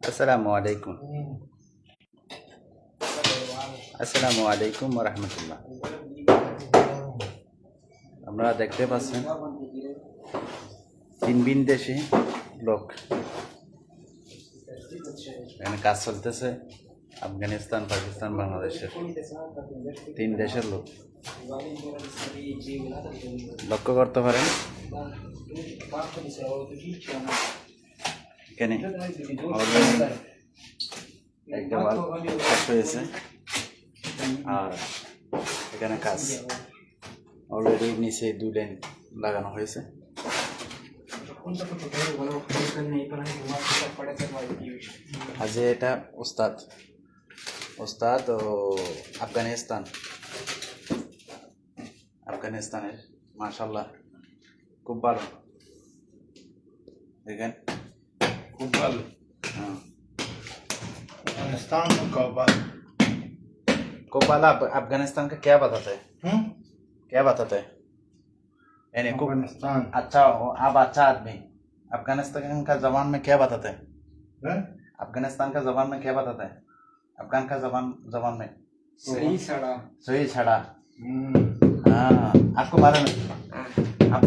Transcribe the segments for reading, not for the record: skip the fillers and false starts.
আসসালামু আলাইকুম। আসসালামু আলাইকুম ওয়া রাহমাতুল্লাহ। আপনারা দেখতে পাচ্ছেন ভিন ভিন দেশি লোক এখানে কাজ চলতেছে। আফগানিস্তান, পাকিস্তান, বাংলাদেশের তিন দেশের লোক লক্ষ্য করতে পারেন। এখানে একটা ওয়াল শেষ হয়েছে আর এখানে কাজ অলরেডি নিচে 2 লেন লাগানো হয়েছে। আজ এটা ওস্তাদ ওস্তাদ ও আফগানিস্তানের মাশাআল্লাহ খুব ভালো, দেখেন खूब भालो। हाँ। अफगानिस्तान में कौबल। कोपाला अफगानिस्तान का क्या बताता है? क्या बताता है? यानी अफगानिस्तान अच्छा हो, आप अच्छा आदमी। अफगानिस्तान का जबान में क्या बताता है? है अफगानिस्तान का जबान में क्या बताता है? अफगान का जबान में सही सड़ा सही छड़ा। हाँ, आपको मालूम है? आप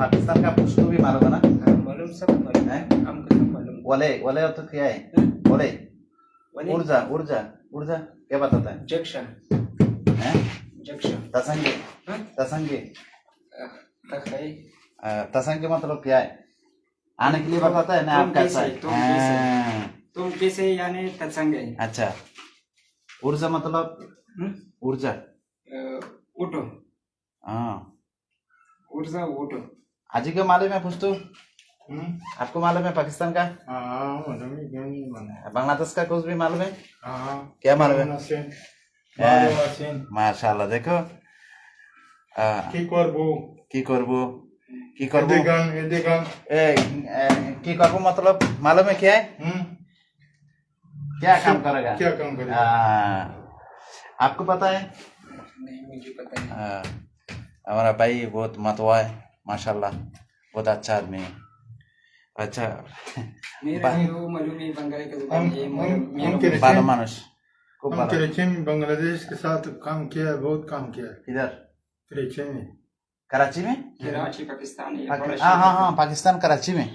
पाकिस्तान का पुष्टू भी मालूम है ना? मालूम सब मालूम है? हमको सब मालूम वले तो क्या है? वले ऊर्जा ऊर्जा ऊर्जा क्या बताता है? जंक्शन हैं? जंक्शन तसंगे हाँ? तसंगे तखई तसंगे मतलब क्या है? आने के लिए बताता है ना तुम आप कैसा है? कैसे? तुम कैसे? हाँ, तुम कैसे यानी तत्संगे अच्छा। ऊर्जा मतलब ऊर्जा। उठो हाँ, ऊर्जा उठो आज ही का मालूम है पुष्टू? आपको मालूम है पाकिस्तान का? हाँ मालूम है, क्यों नहीं मालूम? बांग्लादेश का कुछ भी मालूम है? हाँ क्या मालूम है? नसीन হ্যাঁ। মারো আসেন মাশাআল্লাহ, দেখো কি করব কি করব কি করব এদিগান ए, की करबो मतलब मालूम है क्या है? क्या काम करेगा? क्या काम करेगा? आपको पता है? नहीं मुझे पता नहीं हमारा भाई बहुत मतवा है माशाल्लाह, बहुत अच्छा आदमी है। अच्छा मेरा वो मालूम है बंगाली का जुबान ये हम मेरा भालो मानुष खूब हम भालो। कराची में बांग्लादेश के साथ काम किया है, बहुत काम किया है इधर कराची में। कराची में? कराची पाकिस्तान है बड़ा हाँ शहर हाँ हाँ, पाकिस्तान कराची में।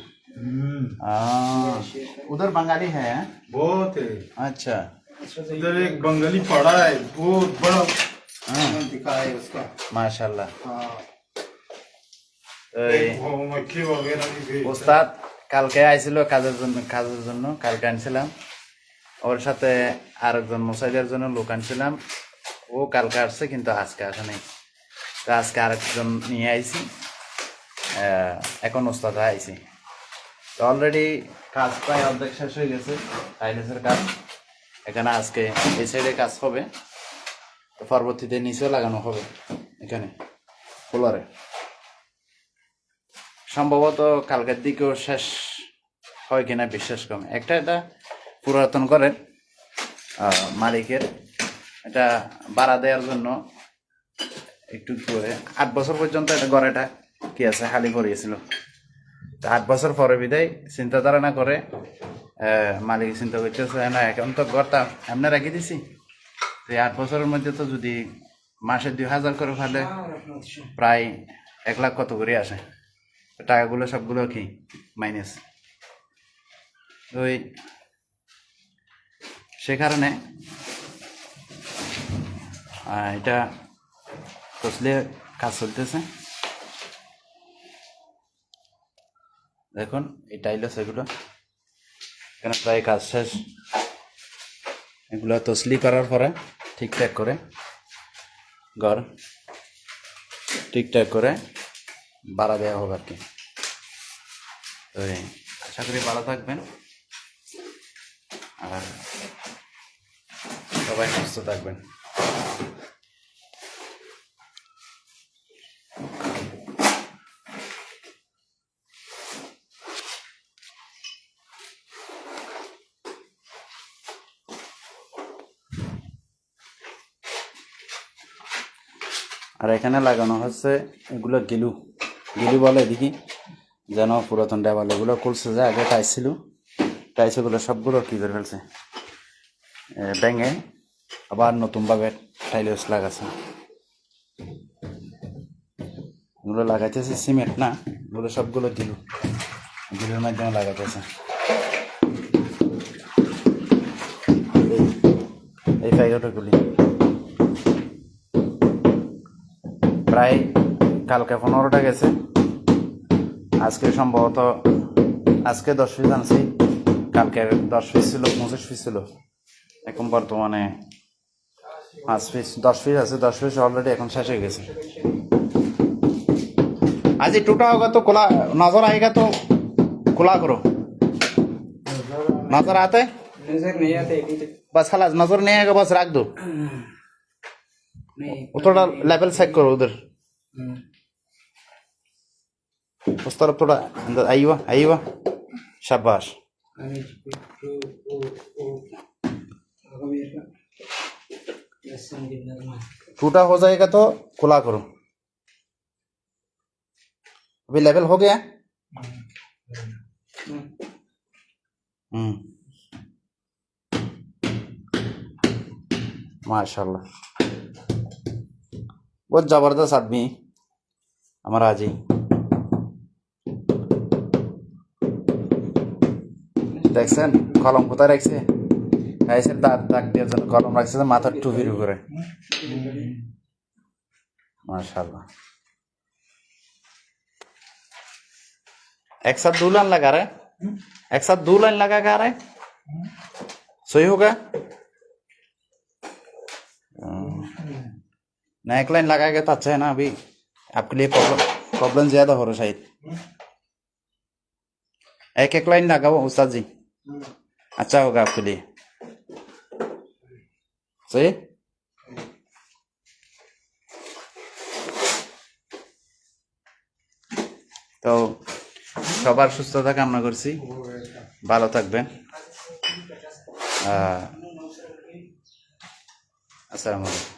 बड़ा शहर है। उधर बंगाली है? बहुत है। अच्छा इधर एक बंगाली पड़ा है, बहुत बड़ा हाँ, दिखा है उसका। माशाल्लाह। हाँ তো এই वो मक्खी वगैरह भी भेजता है। ওস্তাদ কালকে আইছিল কাজের জন্য কালকে আনছিলাম, ওর সাথে আরেকজন মোসাইদের জন্য লোক আনছিলাম। ও কালকে আসছে কিন্তু আজকে আসে নাই, তো আজকে আরেকজন নিয়ে আইছি। এখন ওস্তাদ আইছি, তো অলরেডি কাজ প্রায় অর্ধেক শেষ হয়ে গেছে টাইলসের কাজ। এখানে আজকে এই সাইডে কাজ হবে, তো পরবর্তীতে নিচেও লাগানো হবে এখানে ফ্লোরে। সম্ভবত কালকের দিকেও শেষ হয় কিনা বিশ্বাস কম। একটা এটা পুরাতন ঘরের মালিকের, এটা ভাড়া দেওয়ার জন্য একটু করে 8 বছর পর্যন্ত এটা ঘরেটা কি আছে খালি পড়িয়েছিল। তো 8 বছর পরে বিদায় চিন্তা ধারণা করে মালিক চিন্তা করতেছে না এখন তো ঘরটা এমনি রেখে দিছি, তো 8 বছরের মধ্যে তো যদি মাসে 2000 করে ফেলে প্রায় 1 লাখ কত করে আসে, টাকাগুলো সবগুলো কি মাইনাস। ওই সে কারণে এটা কসলে কাজ চলতেছে। দেখুন এই টাইলস এগুলো এখানে প্রায় কাজ শেষ। এগুলো তসলি করার পরে ঠিকঠাক করে ঘর ঠিকঠাক করে ভাড়া দেওয়া হবে আর কি। তো আশা করি ভালো থাকবেন আর সবাই সুস্থ থাকবেন। আর এখানে লাগানো হচ্ছে এগুলো গিলু গিলু বলে এদিকে, যেন পুরাতন দেওয়াল এগুলো খুলছে যে আগে টাইস ছিল, টাইলসগুলো সবগুলো কি করে ফেলছে ভেঙে আবার নতুনভাবে টাইলস লাগাচ্ছে। এগুলো লাগাইতেছে সিমেন্ট না, এগুলো সবগুলো দিলের মাধ্যমে লাগাইতেছে। এই ফাইগাটাগুলি প্রায় কালকে 15টা গেছে, আজকে সম্ভবত আজকে 10 পিস আনছি, কালকে 10 পিস ছিল, 25 পিস ছিল, এখন বর্তমানে 5 পিস 10 পিস আছে। 10 পিস অলরেডি এখন শেষ হয়ে গেছে। आज ये टूटा होगा तो खुला नजर आएगा तो खुला करो। नजर आता है? नजर नहीं आते अभी तक। बस खलास, नजर नहीं आएगा बस रख दो। नहीं वो थोड़ा लेवल चेक करो उधर, उस तरफ थोड़ा अंदर। आइवा शाबाश। टूटा हो जाएगा तो खुला करो। अभी लेवल हो गया? माशाल्लाह, बहुत जबरदस्त आदमी हमारा जी। দেখছেন কলম কোথায় রাখছে? গাইসের দাগ দিয়ে জন্য কলম রাখছে, মাথার টুপির উপরে। माशाल्लाह, एक साथ 2 लाइन लगा रहा है, एक साथ 2 लाइन लगा रहा है, सही होगा ना? एक लाइन लगाएगा तो अच्छा है ना। अभी आपके लिए प्रॉब्लम ज्यादा हो रहा है शायद। एक लाइन लगाओ उस्ताद जी, अच्छा होगा आपके लिए। सही। তো সবার সুস্থতা কামনা করছি, ভালো থাকবেন। আসসালামু আলাইকুম।